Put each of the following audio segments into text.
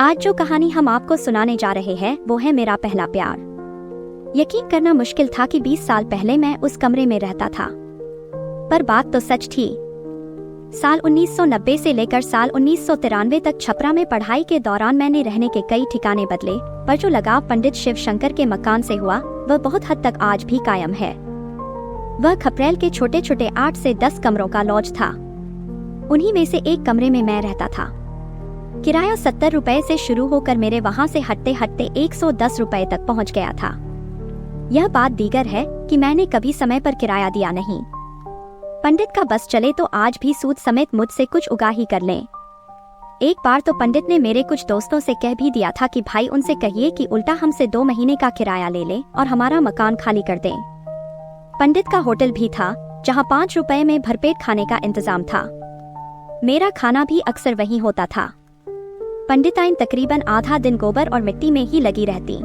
आज जो कहानी हम आपको सुनाने जा रहे हैं वो है मेरा पहला प्यार। यकीन करना मुश्किल था कि 20 साल पहले मैं उस कमरे में रहता था, पर बात तो सच थी। साल 1990 से लेकर साल 1993 तक छपरा में पढ़ाई के दौरान मैंने रहने के कई ठिकाने बदले, पर जो लगाव पंडित शिव शंकर के मकान से हुआ वह बहुत हद तक आज भी कायम है। वह खपरेल के छोटे छोटे 8 से 10 कमरों का लॉज था। उन्हीं में से एक कमरे में मैं रहता था। किराया 70 रुपए से शुरू होकर मेरे वहां से हटते हटते 110 रुपए तक पहुंच गया था। यह बात दीगर है कि मैंने कभी समय पर किराया दिया नहीं। पंडित का बस चले तो आज भी सूद समेत मुझसे कुछ उगाही कर लें। एक बार तो पंडित ने मेरे कुछ दोस्तों से कह भी दिया था कि भाई उनसे कहिए कि उल्टा हमसे 2 महीने का किराया ले लें और हमारा मकान खाली कर दें। पंडित का होटल भी था जहां 5 रुपए में भरपेट खाने का इंतजाम था। मेरा खाना भी अक्सर वहीं होता था। पंडिताइन तकरीबन आधा दिन गोबर और मिट्टी में ही लगी रहती।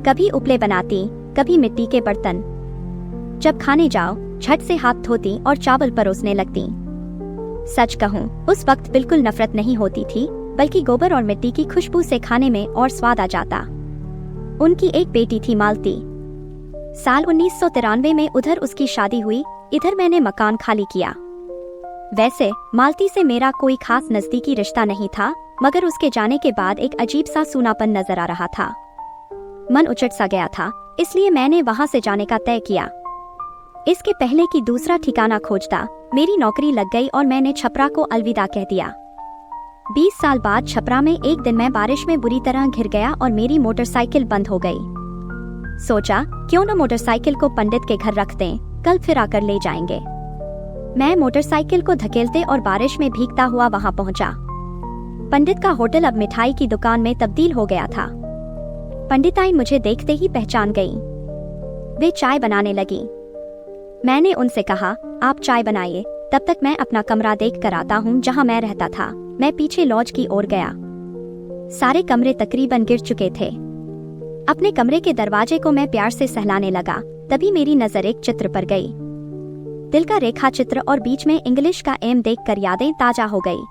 कभी उपले बनाती, कभी मिट्टी के बर्तन। जब खाने जाओ झट से हाथ धोती और चावल परोसने लगती। सच कहूं, उस वक्त बिल्कुल नफरत नहीं होती थी, बल्कि गोबर और मिट्टी की खुशबू से खाने में और स्वाद आ जाता। उनकी एक बेटी थी मालती। साल 1993 में उधर उसकी शादी हुई, इधर मैंने मकान खाली किया। वैसे मालती से मेरा कोई खास नजदीकी रिश्ता नहीं था, मगर उसके जाने के बाद एक अजीब सा सूनापन नजर आ रहा था। मन उचट सा गया था, इसलिए मैंने वहां से जाने का तय किया। इसके पहले कि दूसरा ठिकाना खोजता, मेरी नौकरी लग गई और मैंने छपरा को अलविदा कह दिया। 20 साल बाद छपरा में एक दिन मैं बारिश में बुरी तरह घिर गया और मेरी मोटरसाइकिल बंद हो गई। सोचा क्यों न मोटरसाइकिल को पंडित के घर रख दें, कल फिर आकर ले जाएंगे। मैं मोटरसाइकिल को धकेलते और बारिश में भीगता हुआ वहां पहुंचा। पंडित का होटल अब मिठाई की दुकान में तब्दील हो गया था। पंडिताइन मुझे देखते ही पहचान गई। वे चाय बनाने लगी। मैंने उनसे कहा, आप चाय बनाइए, तब तक मैं अपना कमरा देख कर आता हूँ जहाँ मैं रहता था। मैं पीछे लॉज की ओर गया। सारे कमरे तकरीबन गिर चुके थे। अपने कमरे के दरवाजे को मैं प्यार से सहलाने लगा, तभी मेरी नजर एक चित्र पर गई। दिल का रेखा चित्र और बीच में इंग्लिश का एम देखकर यादें ताजा हो गई।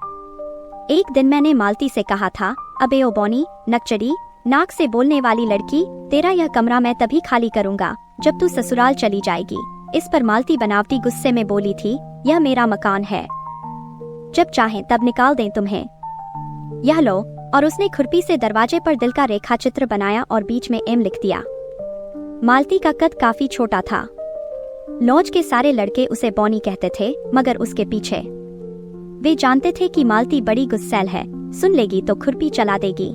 एक दिन मैंने मालती से कहा था, अबे ओ बॉनी, नकचड़ी, नाक से बोलने वाली लड़की, तेरा यह कमरा मैं तभी खाली करूंगा जब तू ससुराल चली जाएगी। इस पर मालती बनावटी गुस्से में बोली थी, यह मेरा मकान है, जब चाहें तब निकाल दें तुम्हें। यह लो, और उसने खुरपी से दरवाजे पर दिल का रेखा चित्र बनाया और बीच में एम लिख दिया। मालती का कद काफी छोटा था। लॉज के सारे लड़के उसे बॉनी कहते थे, मगर उसके पीछे वे जानते थे कि मालती बड़ी गुस्सैल है, सुन लेगी तो खुरपी चला देगी।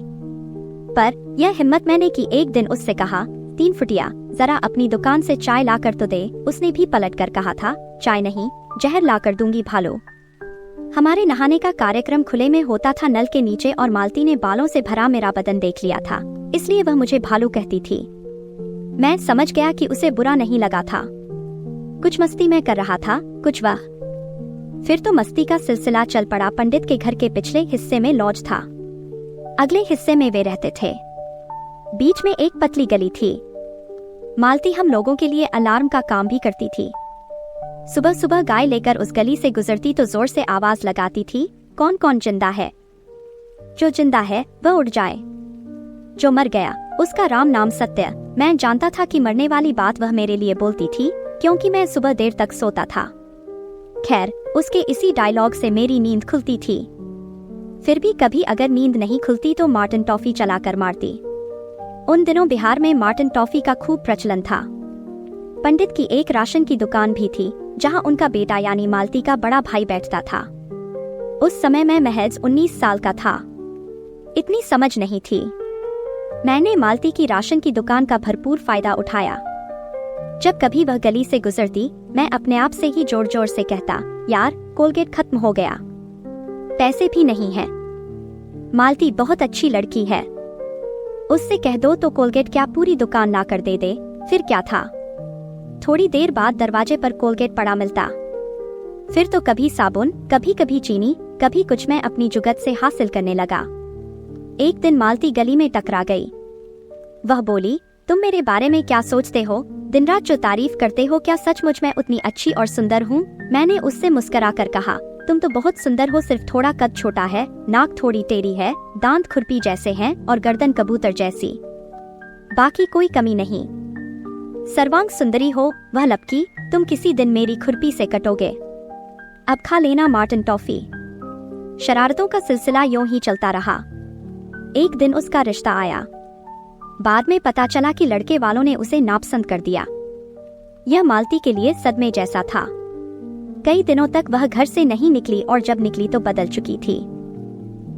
पर यह हिम्मत मैंने की। एक दिन उससे कहा, 3 फुटिया, जरा अपनी दुकान से चाय ला कर तो दे। उसने भी पलट कर कहा था, चाय नहीं, जहर ला कर दूंगी भालो। हमारे नहाने का कार्यक्रम खुले में होता था नल के नीचे, और मालती ने बालों से भरा मेरा बदन देख लिया था, इसलिए वह मुझे भालू कहती थी। मैं समझ गया कि उसे बुरा नहीं लगा था। कुछ मस्ती मैं कर रहा था, कुछ वह। फिर तो मस्ती का सिलसिला चल पड़ा। पंडित के घर के पिछले हिस्से में लॉज था, अगले हिस्से में वे रहते थे। बीच में एक पतली गली थी। मालती हम लोगों के लिए अलार्म का काम भी करती थी। सुबह सुबह गाय लेकर उस गली से गुजरती तो जोर से आवाज लगाती थी, कौन कौन जिंदा है? जो जिंदा है वह उठ जाए, जो मर गया उसका राम नाम सत्य। मैं जानता था कि मरने वाली बात वह मेरे लिए बोलती थी, क्योंकि मैं सुबह देर तक सोता था। खैर, उसके इसी डायलॉग से मेरी नींद खुलती थी। फिर भी कभी अगर नींद नहीं खुलती तो मार्टिन टॉफी चलाकर मारती। उन दिनों बिहार में मार्टिन टॉफी का खूब प्रचलन था। पंडित की एक राशन की दुकान भी थी, जहां उनका बेटा यानी मालती का बड़ा भाई बैठता था। उस समय मैं महज 19 साल का था। इतनी समझ नहीं थी। मैंने मालती की राशन की दुकान का भरपूर फायदा उठाया। जब कभी वह गली से गुजरती, मैं अपने आप से ही जोर जोर से कहता, यार कोलगेट खत्म हो गया, पैसे भी नहीं है। मालती बहुत अच्छी लड़की है, उससे कह दो तो कोलगेट क्या पूरी दुकान ला कर दे दे। फिर क्या था, थोड़ी देर बाद दरवाजे पर कोलगेट पड़ा मिलता। फिर तो कभी साबुन, कभी कभी चीनी, कभी कुछ मैं अपनी जुगत से हासिल करने लगा। एक दिन मालती गली में टकरा गई। वह बोली, तुम मेरे बारे में क्या सोचते हो? दिन रात जो तारीफ करते हो, क्या सचमुच मैं उतनी अच्छी और सुंदर हूँ? मैंने उससे मुस्कुरा कर कहा, तुम तो बहुत सुंदर हो, सिर्फ थोड़ा कद छोटा है, नाक थोड़ी टेढ़ी है, दांत खुरपी जैसे हैं और गर्दन कबूतर जैसी, बाकी कोई कमी नहीं। सर्वांग सुंदरी हो, वह लपकी, तुम किसी दिन मेरी खुरपी से कटोगे। अब खा लेना मार्टिन टॉफी। शरारतों का सिलसिला यूं ही चलता रहा। एक दिन उसका रिश्ता आया। बाद में पता चला कि लड़के वालों ने उसे नापसंद कर दिया। यह मालती के लिए सदमे जैसा था। कई दिनों तक वह घर से नहीं निकली और जब निकली तो बदल चुकी थी।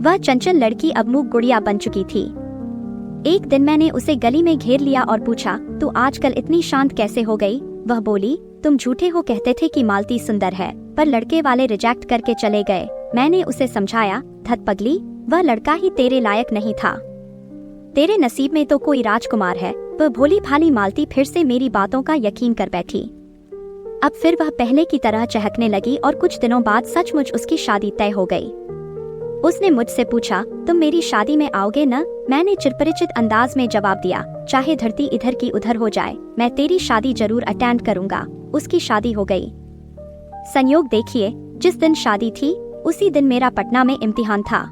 वह चंचल लड़की अब मूक गुड़िया बन चुकी थी। एक दिन मैंने उसे गली में घेर लिया और पूछा, तू आजकल इतनी शांत कैसे हो गई? वह बोली, तुम झूठे हो, कहते थे कि मालती सुंदर है, पर लड़के वाले रिजेक्ट करके चले गए। मैंने उसे समझाया, धत पगली, वह लड़का ही तेरे लायक नहीं था। तेरे नसीब में तो कोई राजकुमार है। वह भोली भाली मालती फिर से मेरी बातों का यकीन कर बैठी। अब फिर वह पहले की तरह चहकने लगी और कुछ दिनों बाद सचमुच उसकी शादी तय हो गई। उसने मुझसे पूछा, तुम मेरी शादी में आओगे न? मैंने चिरपरिचित अंदाज में जवाब दिया, चाहे धरती इधर की उधर हो जाए, मैं तेरी शादी जरूर अटेंड करूंगा। उसकी शादी हो गई। संयोग देखिए, जिस दिन शादी थी उसी दिन मेरा पटना में इम्तिहान था।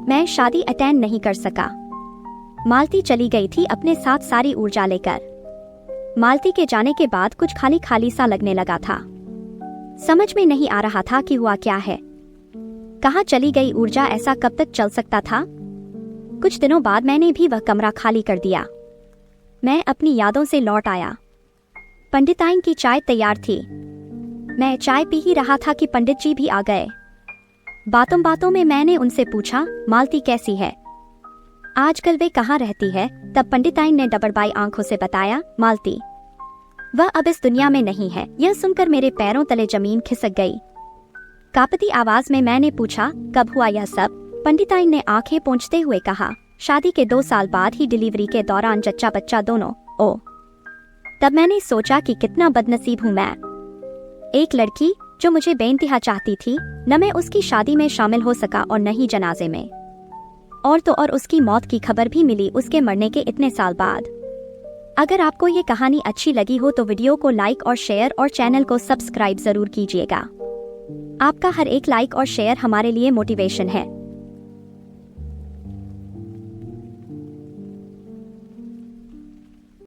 मैं शादी अटेंड नहीं कर सका। मालती चली गई थी अपने साथ सारी ऊर्जा लेकर। मालती के जाने के बाद कुछ खाली खाली सा लगने लगा था। समझ में नहीं आ रहा था कि हुआ क्या है, कहाँ चली गई ऊर्जा, ऐसा कब तक चल सकता था। कुछ दिनों बाद मैंने भी वह कमरा खाली कर दिया। मैं अपनी यादों से लौट आया। पंडिताइन की चाय तैयार थी। मैं चाय पी ही रहा था कि पंडित जी भी आ गए। बातों बातों में मैंने उनसे पूछा, मालती कैसी है, आजकल वे कहाँ रहती है? तब पंडिताइन ने डबरबाई आंखों से बताया, मालती, वह अब इस दुनिया में नहीं है। यह सुनकर मेरे पैरों तले जमीन खिसक गई। कांपती आवाज में मैंने पूछा, कब हुआ यह सब? पंडिताइन ने आंखें पोंछते हुए कहा, शादी के 2 साल बाद ही, डिलीवरी के दौरान जच्चा बच्चा दोनों। ओ, तब मैंने सोचा कि कितना बदनसीब हूँ मैं। एक लड़की जो मुझे बेइंतहा चाहती थी, न मैं उसकी शादी में शामिल हो सका और न ही जनाजे में। और तो और उसकी मौत की खबर भी मिली उसके मरने के इतने साल बाद। अगर आपको ये कहानी अच्छी लगी हो तो वीडियो को लाइक और शेयर और चैनल को सब्सक्राइब जरूर कीजिएगा। आपका हर एक लाइक और शेयर हमारे लिए मोटिवेशन है।